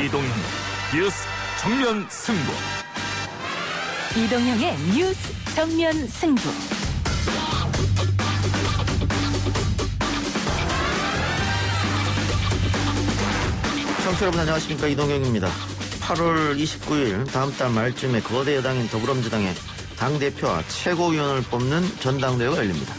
이동형 뉴스 정면 승부. 이동형의 뉴스 정면 승부. 청취자 여러분 안녕하십니까, 이동형입니다. 8월 29일 다음 달 말쯤에 거대 여당인 더불어민주당의 당대표와 최고위원을 뽑는 전당대회가 열립니다.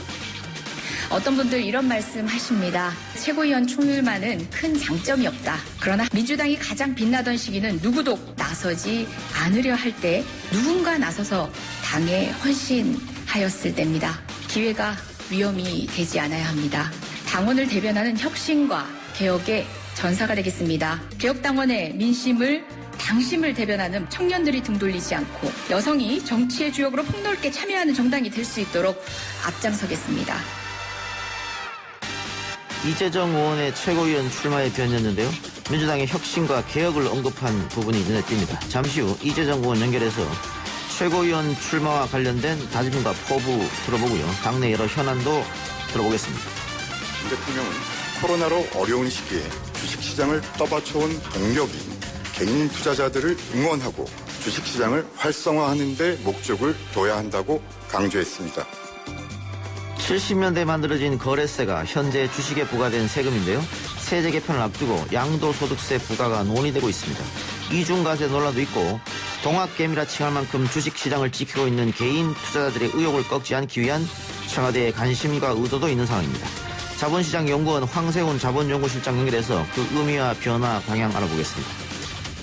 어떤 분들 이런 말씀 하십니다. 최고위원 총률만은 큰 장점이 없다. 그러나 민주당이 가장 빛나던 시기는 누구도 나서지 않으려 할 때 누군가 나서서 당에 헌신하였을 때입니다. 기회가 위험이 되지 않아야 합니다. 당원을 대변하는 혁신과 개혁의 전사가 되겠습니다. 개혁당원의 민심을 당심을 대변하는 청년들이 등 돌리지 않고 여성이 정치의 주역으로 폭넓게 참여하는 정당이 될 수 있도록 앞장서겠습니다. 이재정 의원의 최고위원 출마에 변했는데요. 민주당의 혁신과 개혁을 언급한 부분이 눈에 띕니다. 잠시 후 이재정 의원 연결해서 최고위원 출마와 관련된 다짐과 포부 들어보고요. 당내 여러 현안도 들어보겠습니다. 문 대통령은 코로나로 어려운 시기에 주식시장을 떠받쳐온 동력인 개인 투자자들을 응원하고 주식시장을 활성화하는 데 목적을 둬야 한다고 강조했습니다. 70년대에 만들어진 거래세가 현재 주식에 부과된 세금인데요. 세제 개편을 앞두고 양도소득세 부과가 논의되고 있습니다. 이중과세 논란도 있고 동학개미라 칭할 만큼 주식시장을 지키고 있는 개인 투자자들의 의욕을 꺾지 않기 위한 청와대의 관심과 의도도 있는 상황입니다. 자본시장연구원 황세훈 자본연구실장 연결해서 그 의미와 변화 방향 알아보겠습니다.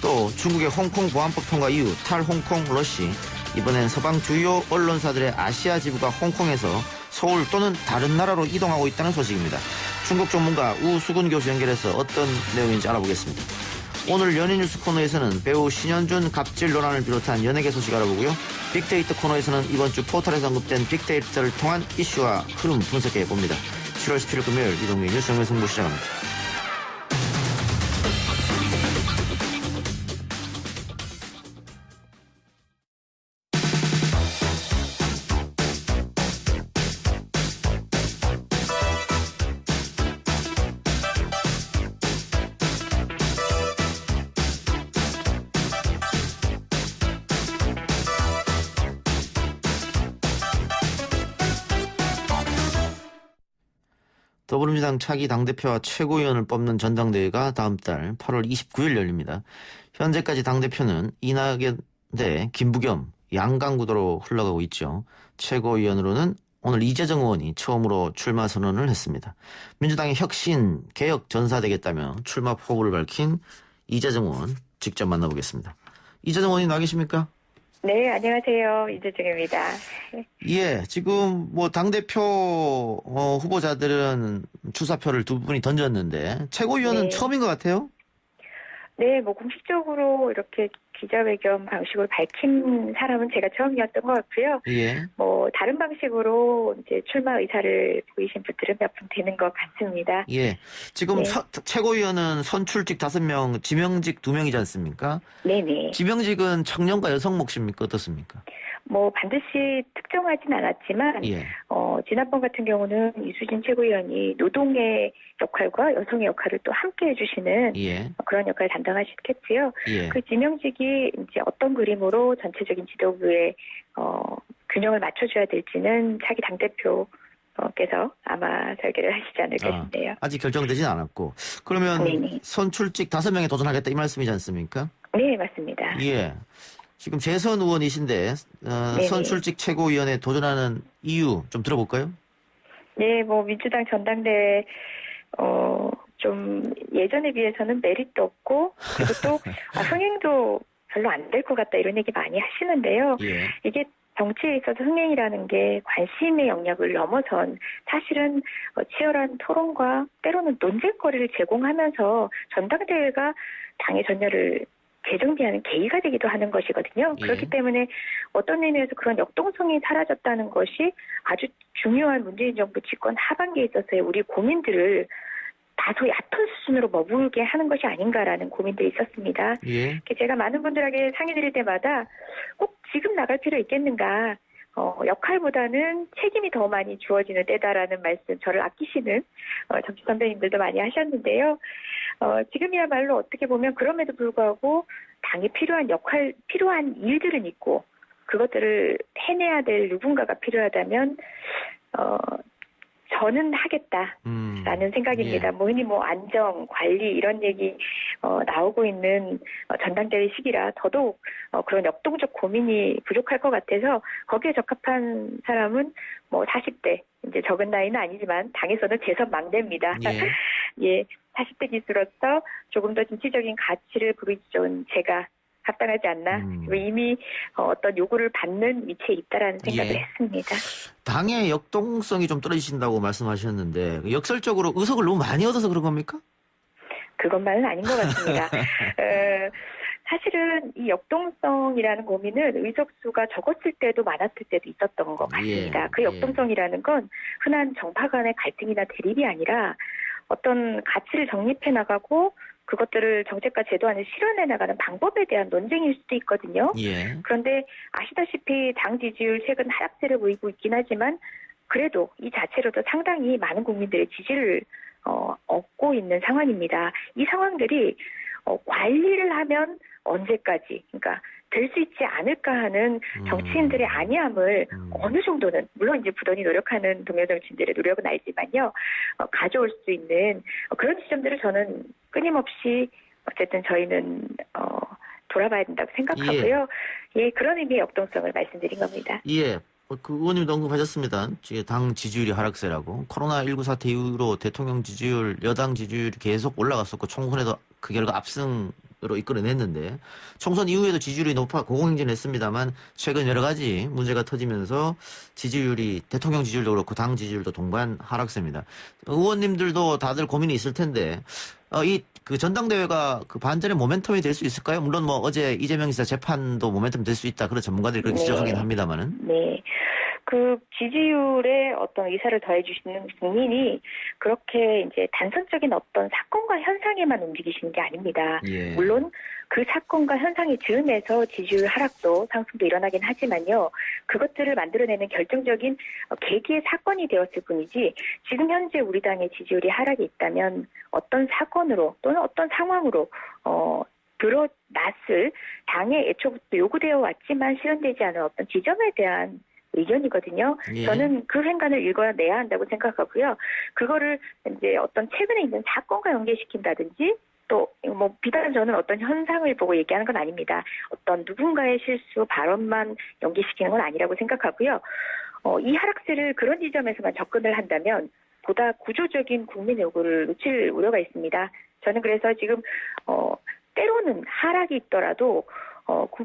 또 중국의 홍콩 보안법 통과 이후 탈홍콩 러시, 이번엔 서방 주요 언론사들의 아시아 지부가 홍콩에서 서울 또는 다른 나라로 이동하고 있다는 소식입니다. 중국 전문가 우수근 교수 연결해서 어떤 내용인지 알아보겠습니다. 오늘 연예뉴스 코너에서는 배우 신현준 갑질 논란을 비롯한 연예계 소식 알아보고요. 빅데이터 코너에서는 이번 주 포털에서 언급된 빅데이터를 통한 이슈와 흐름 분석해봅니다. 7월 17일 금요일 이동규의 뉴스 정면 승부 시작합니다. 더불어민주당 차기 당대표와 최고위원을 뽑는 전당대회가 다음 달 8월 29일 열립니다. 현재까지 당대표는 이낙연 대 김부겸 양강구도로 흘러가고 있죠. 최고위원으로는 오늘 이재정 의원이 처음으로 출마 선언을 했습니다. 민주당의 혁신, 개혁 전사되겠다며 출마 포부를 밝힌 이재정 의원 직접 만나보겠습니다. 이재정 의원님 나와 계십니까? 네, 안녕하세요. 이재정입니다. 예, 지금 뭐 당대표 후보자들은 출사표를 두 분이 던졌는데 최고위원은 네. 처음인 것 같아요? 네, 뭐 공식적으로 이렇게 기자회견 방식으로 밝힌 사람은 제가 처음이었던 것 같고요. 예. 뭐 다른 방식으로 이제 출마 의사를 보이신 분들은 몇 분 되는 것 같습니다. 예. 지금 네. 최고위원은 선출직 5명, 지명직 2명이지 않습니까? 네네. 지명직은 청년과 여성 몫입니까? 어떻습니까? 뭐 반드시 특정하진 않았지만 예. 지난번 같은 경우는 이수진 최고위원이 노동의 역할과 여성의 역할을 또 함께 해주시는 예. 그런 역할을 담당하셨겠고요. 예. 그 지명직이 이제 어떤 그림으로 전체적인 지도부의 균형을 맞춰줘야 될지는 차기 당대표께서 아마 설계를 하시지 않을까 싶네요. 아직 결정되진 않았고. 그러면 네네. 선출직 5명에 도전하겠다 이 말씀이지 않습니까? 네, 맞습니다. 예. 지금 재선 의원이신데 선출직 최고위원에 도전하는 이유 좀 들어볼까요? 네, 뭐 민주당 전당대회 좀 예전에 비해서는 메리트 없고 그리고 또 흥행도 별로 안 될 것 같다 이런 얘기 많이 하시는데요. 예. 이게 정치에 있어서 흥행이라는 게 관심의 영역을 넘어선 사실은 치열한 토론과 때로는 논쟁거리를 제공하면서 전당대회가 당의 전열을 재정비하는 계기가 되기도 하는 것이거든요. 예. 그렇기 때문에 어떤 의미에서 그런 역동성이 사라졌다는 것이 아주 중요한 문재인 정부 집권 하반기에 있어서의 우리 고민들을 다소 얕은 수준으로 머물게 하는 것이 아닌가라는 고민들이 있었습니다. 예. 제가 많은 분들에게 상의드릴 때마다 꼭 지금 나갈 필요 있겠는가, 역할보다는 책임이 더 많이 주어지는 때다라는 말씀, 저를 아끼시는 정치 선배님들도 많이 하셨는데요. 지금이야말로 어떻게 보면 그럼에도 불구하고 당이 필요한 일들은 있고 그것들을 해내야 될 누군가가 필요하다면 저는 하겠다라는 생각입니다. 흔히 안정, 관리 이런 얘기 나오고 있는 전당대회 시기라 더더욱 그런 역동적 고민이 부족할 것 같아서 거기에 적합한 사람은 40대, 이제 적은 나이는 아니지만 당에서는 재선 막내입니다. 예, 40대 기수로서 조금 더 진취적인 가치를 부르짖어온 제가 합당하지 않나. 이미 어떤 요구를 받는 위치에 있다라는 생각을 했습니다. 당의 역동성이 좀 떨어지신다고 말씀하셨는데 역설적으로 의석을 너무 많이 얻어서 그런 겁니까? 그것만은 아닌 것 같습니다. 사실은 이 역동성이라는 고민은 의석수가 적었을 때도 많았을 때도 있었던 것 같습니다. 그 역동성이라는 건 흔한 정파 간의 갈등이나 대립이 아니라 어떤 가치를 정립해 나가고 그것들을 정책과 제도 안에 실현해 나가는 방법에 대한 논쟁일 수도 있거든요. 그런데 아시다시피 당 지지율 최근 하락세를 보이고 있긴 하지만 그래도 이 자체로도 상당히 많은 국민들의 지지를 얻고 있는 상황입니다. 이 상황들이 관리를 하면 언제까지, 그러니까 될 수 있지 않을까 하는 정치인들의 안이함을 어느 정도는, 물론 이제 부단히 노력하는 동료 정치인들의 노력은 알지만요, 가져올 수 있는 그런 지점들을 저는 끊임없이 어쨌든 저희는 돌아봐야 된다고 생각하고요. 그런 의미의 역동성을 말씀드린 겁니다. 그 의원님도 언급하셨습니다. 당 지지율이 하락세라고. 코로나19 사태 이후로 대통령 지지율, 여당 지지율이 계속 올라갔었고 총선에도 그 결과 압승으로 이끌어냈는데 총선 이후에도 지지율이 높아 고공행진했습니다만 최근 여러 가지 문제가 터지면서 지지율이 대통령 지지율도 그렇고 당 지지율도 동반 하락세입니다. 의원님들도 다들 고민이 있을 텐데 그 전당대회가 그 반전의 모멘텀이 될 수 있을까요? 물론 어제 이재명 지사 재판도 모멘텀 될 수 있다. 그런 전문가들이 그렇게 지적하긴 합니다만은. 그 지지율에 어떤 의사를 더해주시는 국민이 그렇게 이제 단선적인 어떤 사건과 현상에만 움직이시는 게 아닙니다. 물론 그 사건과 현상이 즈음해서 지지율 하락도 상승도 일어나긴 하지만요. 그것들을 만들어내는 결정적인 계기의 사건이 되었을 뿐이지 지금 현재 우리 당의 지지율이 하락이 있다면 어떤 사건으로 또는 어떤 상황으로 드러났을 당의 애초부터 요구되어 왔지만 실현되지 않은 어떤 지점에 대한 의견이거든요. 저는 그 횡간을 읽어내야 한다고 생각하고요. 그거를 이제 어떤 최근에 있는 사건과 연계시킨다든지 또 비단 저는 어떤 현상을 보고 얘기하는 건 아닙니다. 어떤 누군가의 실수, 발언만 연계시키는 건 아니라고 생각하고요. 이 하락세를 그런 지점에서만 접근을 한다면 보다 구조적인 국민 요구를 놓칠 우려가 있습니다. 저는 그래서 지금 때로는 하락이 있더라도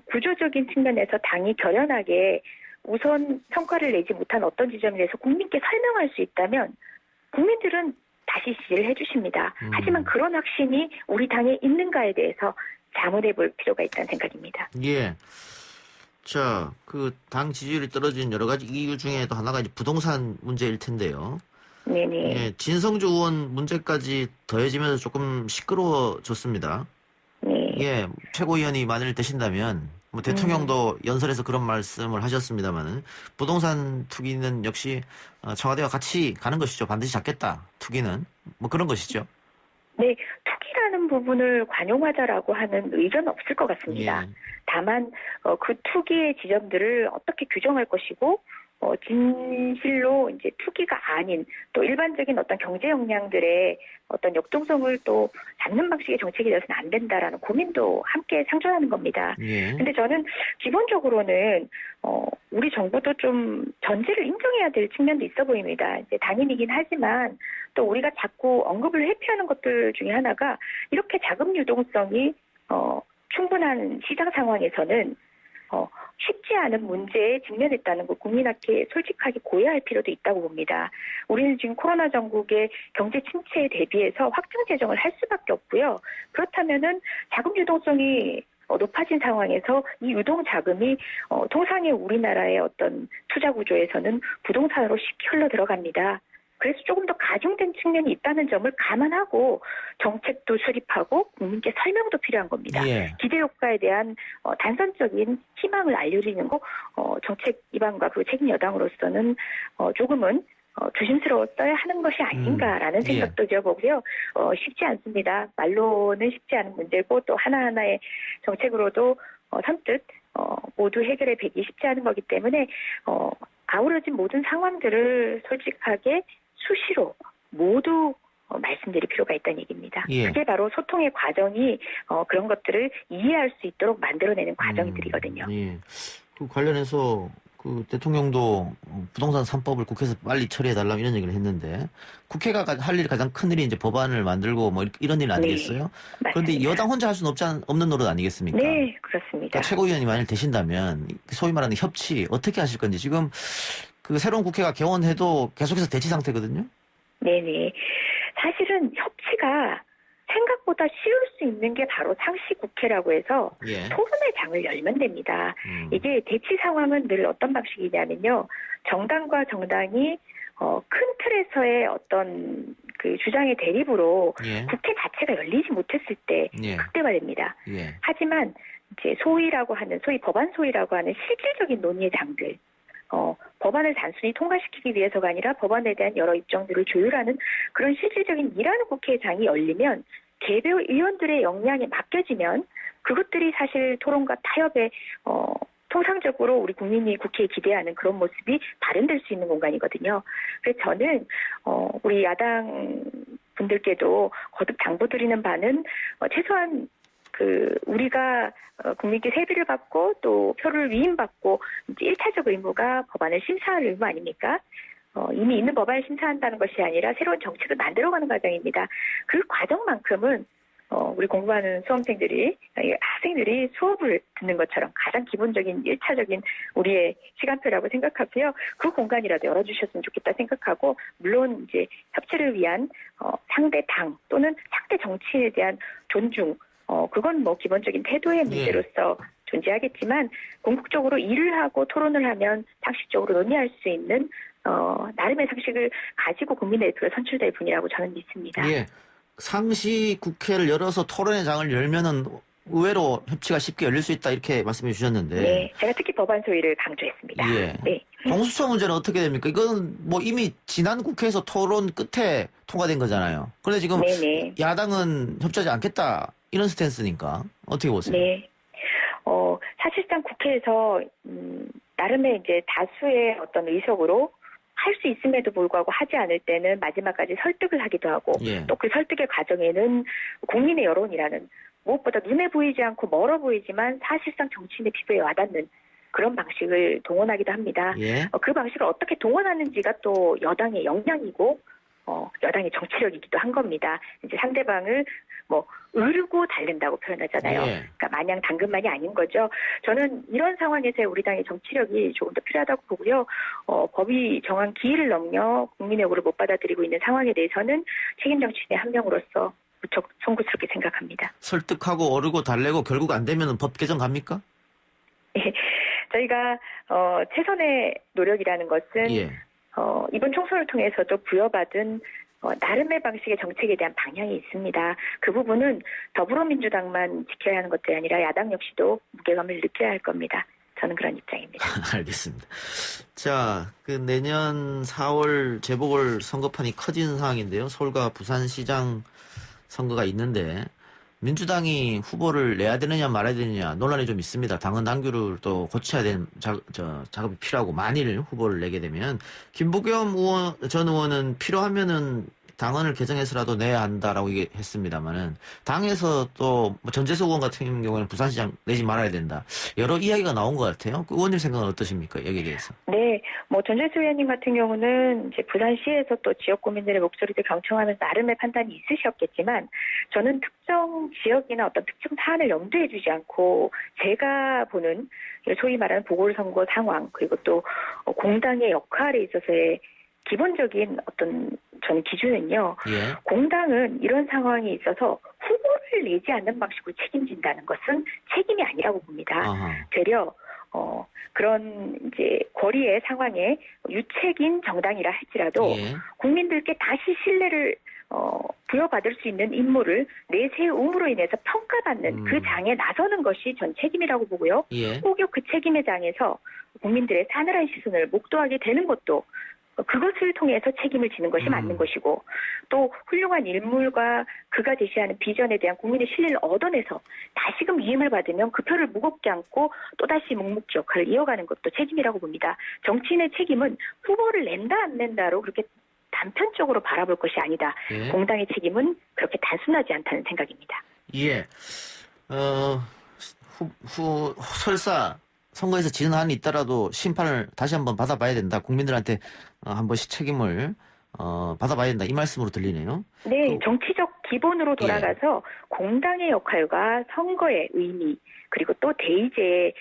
구조적인 측면에서 당이 결연하게 우선 성과를 내지 못한 어떤 지점에 대해서 국민께 설명할 수 있다면 국민들은 다시 지지를 해주십니다. 하지만 그런 확신이 우리 당에 있는가에 대해서 자문해 볼 필요가 있다는 생각입니다. 자, 그 당 지지율이 떨어진 여러 가지 이유 중에 또 하나가 이제 부동산 문제일 텐데요. 진성주 의원 문제까지 더해지면서 조금 시끄러워졌습니다. 최고위원이 만일 되신다면 대통령도 연설에서 그런 말씀을 하셨습니다만은 부동산 투기는 역시 청와대와 같이 가는 것이죠. 반드시 잡겠다. 투기는 그런 것이죠. 투기라는 부분을 관용하자라고 하는 의견은 없을 것 같습니다. 다만 그 투기의 지점들을 어떻게 규정할 것이고 진실로 이제 투기가 아닌 또 일반적인 어떤 경제 역량들의 어떤 역동성을 또 잡는 방식의 정책이 되어서는 안 된다라는 고민도 함께 상존하는 겁니다. 근데 저는 기본적으로는 우리 정부도 좀 전제를 인정해야 될 측면도 있어 보입니다. 이제 당연이긴 하지만 또 우리가 자꾸 언급을 회피하는 것들 중에 하나가 이렇게 자금 유동성이 충분한 시장 상황에서는 쉽지 않은 문제에 직면했다는 거 국민한테 솔직하게 고려할 필요도 있다고 봅니다. 우리는 지금 코로나 전국의 경제 침체에 대비해서 확장 재정을 할 수밖에 없고요. 그렇다면은 자금 유동성이 높아진 상황에서 이 유동 자금이 통상의 우리나라의 어떤 투자 구조에서는 부동산으로 쉽게 흘러 들어갑니다. 그래서 조금 더 가중된 측면이 있다는 점을 감안하고 정책도 수립하고 국민께 설명도 필요한 겁니다. 예. 기대 효과에 대한 단선적인 희망을 알려드리는 거 정책 기반과 그 책임 여당으로서는 조금은 조심스러웠어야 하는 것이 아닌가라는 예. 생각도 들어보고요. 쉽지 않습니다. 말로는 쉽지 않은 문제고 또 하나하나의 정책으로도 선뜻 모두 해결해 뵈기 쉽지 않은 거기 때문에 아우러진 모든 상황들을 솔직하게 수시로 모두 말씀드릴 필요가 있다는 얘기입니다. 예. 그게 바로 소통의 과정이 그런 것들을 이해할 수 있도록 만들어내는 과정들이거든요. 예. 그 관련해서 그 대통령도 부동산 3법을 국회에서 빨리 처리해달라 이런 얘기를 했는데 국회가 할 일이 가장 큰 일이 이제 법안을 만들고 뭐 이런 일 아니겠어요? 네, 그런데 맞습니다. 여당 혼자 할 수는 없는 노릇 아니겠습니까? 네, 그렇습니다. 그러니까 최고위원이 만일 되신다면 소위 말하는 협치 어떻게 하실 건지 지금 그 새로운 국회가 개원해도 계속해서 대치 상태거든요. 네네. 사실은 협치가 생각보다 쉬울 수 있는 게 바로 상시국회라고 해서 예. 토론의 장을 열면 됩니다. 이게 대치 상황은 늘 어떤 방식이냐면요. 정당과 정당이 큰 틀에서의 어떤 그 주장의 대립으로 예. 국회 자체가 열리지 못했을 때 예. 극대화됩니다. 예. 하지만 이제 소위라고 하는 소위 법안 소위라고 하는 실질적인 논의의 장들, 법안을 단순히 통과시키기 위해서가 아니라 법안에 대한 여러 입장들을 조율하는 그런 실질적인 일하는 국회의 장이 열리면 개별 의원들의 역량에 맡겨지면 그것들이 사실 토론과 타협에 통상적으로 우리 국민이 국회에 기대하는 그런 모습이 발현될 수 있는 공간이거든요. 그래서 저는 우리 야당 분들께도 거듭 당부드리는 바는 최소한 우리가 국민께 세비를 받고 또 표를 위임받고 이제 1차적 의무가 법안을 심사할 의무 아닙니까? 이미 있는 법안을 심사한다는 것이 아니라 새로운 정책을 만들어가는 과정입니다. 그 과정만큼은 우리 공부하는 수험생들이 학생들이 수업을 듣는 것처럼 가장 기본적인 1차적인 우리의 시간표라고 생각하고요. 그 공간이라도 열어주셨으면 좋겠다 생각하고 물론 이제 협치를 위한 상대 당 또는 상대 정치에 대한 존중 그건 뭐 기본적인 태도의 문제로서 존재하겠지만 궁극적으로 일을 하고 토론을 하면 상식적으로 논의할 수 있는 나름의 상식을 가지고 국민의 대표가 선출될 분이라고 저는 믿습니다. 예. 상시 국회를 열어서 토론의 장을 열면은 의외로 협치가 쉽게 열릴 수 있다 이렇게 말씀해 주셨는데. 네, 제가 특히 법안 소위를 강조했습니다. 예. 네. 공수처 문제는 어떻게 됩니까? 이건 뭐 이미 지난 국회에서 토론 끝에 통과된 거잖아요. 그런데 지금 네네. 야당은 협조하지 않겠다 이런 스탠스니까 어떻게 보세요? 네. 사실상 국회에서 나름의 이제 다수의 어떤 의석으로 할 수 있음에도 불구하고 하지 않을 때는 마지막까지 설득을 하기도 하고 예. 또 그 설득의 과정에는 국민의 여론이라는 무엇보다 눈에 보이지 않고 멀어 보이지만 사실상 정치인의 피부에 와닿는 그런 방식을 동원하기도 합니다. 예. 그 방식을 어떻게 동원하는지가 또 여당의 역량이고 여당의 정치력이기도 한 겁니다. 이제 상대방을 뭐 으르고 달랜다고 표현하잖아요. 예. 그러니까 마냥 당근만이 아닌 거죠. 저는 이런 상황에서 우리 당의 정치력이 조금 더 필요하다고 보고요. 법이 정한 기일을 넘겨 국민의 요구를 못 받아들이고 있는 상황에 대해서는 책임 정치인의 한 명으로서 무척 송구스럽게 생각합니다. 설득하고 어르고 달래고 결국 안 되면 법 개정 갑니까? 저희가 최선의 노력이라는 것은 예. 이번 총선을 통해서도 부여받은 나름의 방식의 정책에 대한 방향이 있습니다. 그 부분은 더불어민주당만 지켜야 하는 것들이 아니라 야당 역시도 무게감을 느껴야 할 겁니다. 저는 그런 입장입니다. 알겠습니다. 자, 그 내년 4월 재보궐선거판이 커지는 상황인데요. 서울과 부산시장 선거가 있는데 민주당이 후보를 내야 되느냐 말아야 되느냐 논란이 좀 있습니다. 당헌 당규를 또 고쳐야 되는 작업이 필요하고 만일 후보를 내게 되면 김부겸 전 의원은 필요하면은 당헌을 개정해서라도 내야 한다라고 얘기했습니다만은 당에서 또 전재수 의원 같은 경우에는 부산시장 내지 말아야 된다. 여러 이야기가 나온 것 같아요. 그 의원님 생각은 어떠십니까? 여기에 대해서. 네, 전재수 의원님 같은 경우는 이제 부산시에서 또 지역 구민들의 목소리를 경청하는 나름의 판단이 있으셨겠지만 저는 특정 지역이나 어떤 특정 사안을 염두에 두지 않고 제가 보는 소위 말하는 보궐선거 상황 그리고 또 공당의 역할에 있어서의 기본적인 어떤 저는 기준은요. 예. 공당은 이런 상황이 있어서 후보를 내지 않는 방식으로 책임진다는 것은 책임이 아니라고 봅니다. 아하. 되려 그런 이제 권리의 상황에 유책인 정당이라 할지라도 예. 국민들께 다시 신뢰를 부여받을 수 있는 임무를 내세움으로 인해서 평가받는 그 장에 나서는 것이 전 책임이라고 보고요. 예. 혹여 그 책임의 장에서 국민들의 싸늘한 시선을 목도하게 되는 것도 그것을 통해서 책임을 지는 것이 맞는 것이고, 또 훌륭한 인물과 그가 제시하는 비전에 대한 국민의 신뢰를 얻어내서 다시금 위임을 받으면 그 표를 무겁게 안고 또다시 묵묵히 역할을 이어가는 것도 책임이라고 봅니다. 정치인의 책임은 후보를 낸다 안 낸다로 그렇게 단편적으로 바라볼 것이 아니다. 예. 공당의 책임은 그렇게 단순하지 않다는 생각입니다. 예. 설사 선거에서 지는 한이 있더라도 심판을 다시 한번 받아봐야 된다. 국민들한테 한 번씩 책임을 받아봐야 된다. 이 말씀으로 들리네요. 네, 정치적 기본으로 돌아가서 공당의 역할과 선거의 의미, 그리고 또 대의제의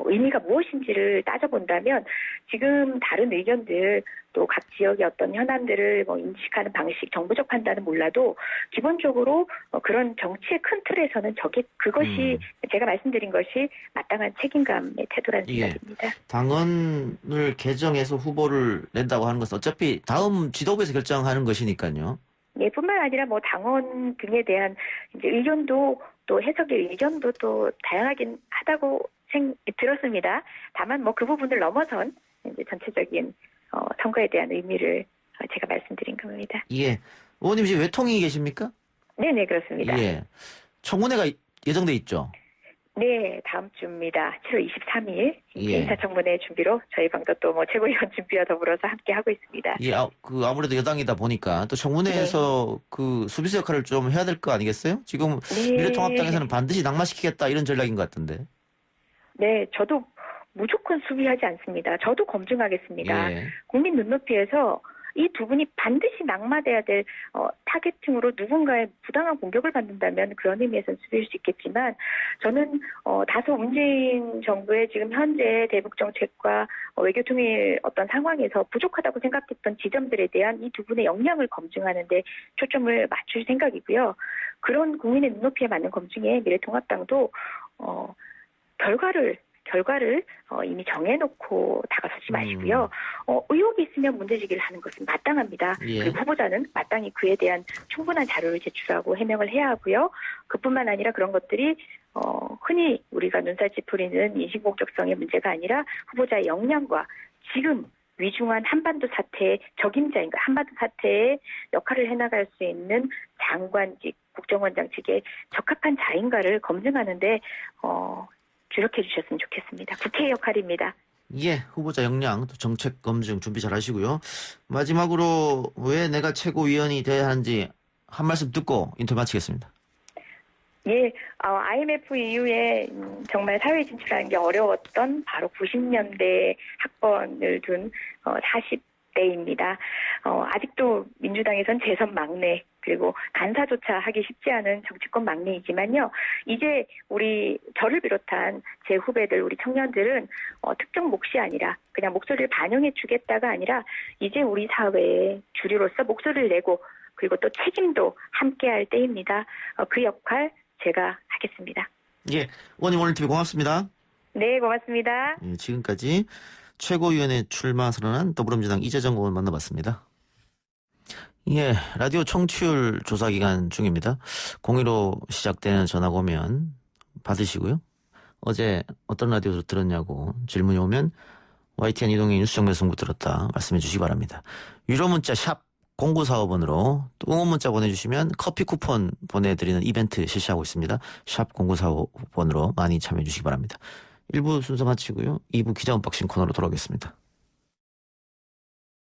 의미가 무엇인지를 따져본다면 지금 다른 의견들, 또 각 지역의 어떤 현안들을 인식하는 방식, 정부적 판단은 몰라도 기본적으로 그런 정치의 큰 틀에서는 그것이 제가 말씀드린 것이 마땅한 책임감의 태도라는 생각입니다. 당헌을 개정해서 후보를 낸다고 하는 것은 어차피 다음 지도부에서 결정하는 것이니까요. 예, 뿐만 아니라 당원 등에 대한 이제 의견도 또 해석의 의견도 또 다양하긴 하다고 들었습니다. 다만 그 부분을 넘어선 이제 전체적인 선거에 대한 의미를 제가 말씀드린 겁니다. 예. 의원님 지금 외통위 계십니까? 네네, 그렇습니다. 예. 청문회가 예정돼 있죠? 네, 다음 주입니다. 7월 23일 예. 인사청문회 준비로 저희 방도 또 최고위원 준비와 더불어서 함께 하고 있습니다. 예, 아무래도 여당이다 보니까 또 청문회에서 그 수비수 역할을 좀 해야 될 거 아니겠어요? 지금 네. 미래통합당에서는 반드시 낙마시키겠다 이런 전략인 것 같은데. 네, 저도 무조건 수비하지 않습니다. 저도 검증하겠습니다. 예. 국민 눈높이에서 이 두 분이 반드시 낙마돼야 될 타겟팅으로 누군가의 부당한 공격을 받는다면 그런 의미에서는 수비할 수 있겠지만, 저는 다소 문재인 정부의 지금 현재 대북 정책과 외교 통일 어떤 상황에서 부족하다고 생각했던 지점들에 대한 이 두 분의 역량을 검증하는 데 초점을 맞출 생각이고요. 그런 국민의 눈높이에 맞는 검증에 미래통합당도 결과를 이미 정해놓고 다가서지 마시고요. 의혹이 있으면 문제제기를 하는 것은 마땅합니다. 예. 그리고 후보자는 마땅히 그에 대한 충분한 자료를 제출하고 해명을 해야 하고요. 그뿐만 아니라 그런 것들이 흔히 우리가 눈살 찌푸리는 인신공격성의 문제가 아니라 후보자의 역량과 지금 위중한 한반도 사태의 적임자인 가 한반도 사태의 역할을 해나갈 수 있는 장관직, 국정원장직에 적합한 자인가를 검증하는데 주력해 주셨으면 좋겠습니다. 국회의 역할입니다. 예, 후보자 역량, 또 정책 검증 준비 잘 하시고요. 마지막으로 왜 내가 최고위원이 돼야 하는지 한 말씀 듣고 인터뷰 마치겠습니다. 예, IMF 이후에 정말 사회에 진출하는 게 어려웠던 바로 90년대 학번을 둔 40대입니다. 아직도 민주당에선 재선 막내, 그리고 간사조차 하기 쉽지 않은 정치권 막내이지만요. 이제 저를 비롯한 제 후배들, 우리 청년들은 특정 몫이 아니라 그냥 목소리를 반영해 주겠다가 아니라 이제 우리 사회의 주류로서 목소리를 내고 그리고 또 책임도 함께할 때입니다. 그 역할 제가 하겠습니다. 예, 의원님 오늘 인터뷰 고맙습니다. 네, 고맙습니다. 예, 지금까지 최고위원회 출마 선언한 더불어민주당 이재정 의원 만나봤습니다. 예, 라디오 청취율 조사 기간 중입니다. 02로 시작되는 전화가 오면 받으시고요. 어제 어떤 라디오를 들었냐고 질문이 오면 YTN 이동의 뉴스 정면 승부 들었다 말씀해 주시기 바랍니다. 유료 문자 샵 0945번으로 또 응원 문자 보내주시면 커피 쿠폰 보내드리는 이벤트 실시하고 있습니다. 샵 0945번으로 많이 참여해 주시기 바랍니다. 1부 순서 마치고요. 2부 기자 언박싱 코너로 돌아오겠습니다.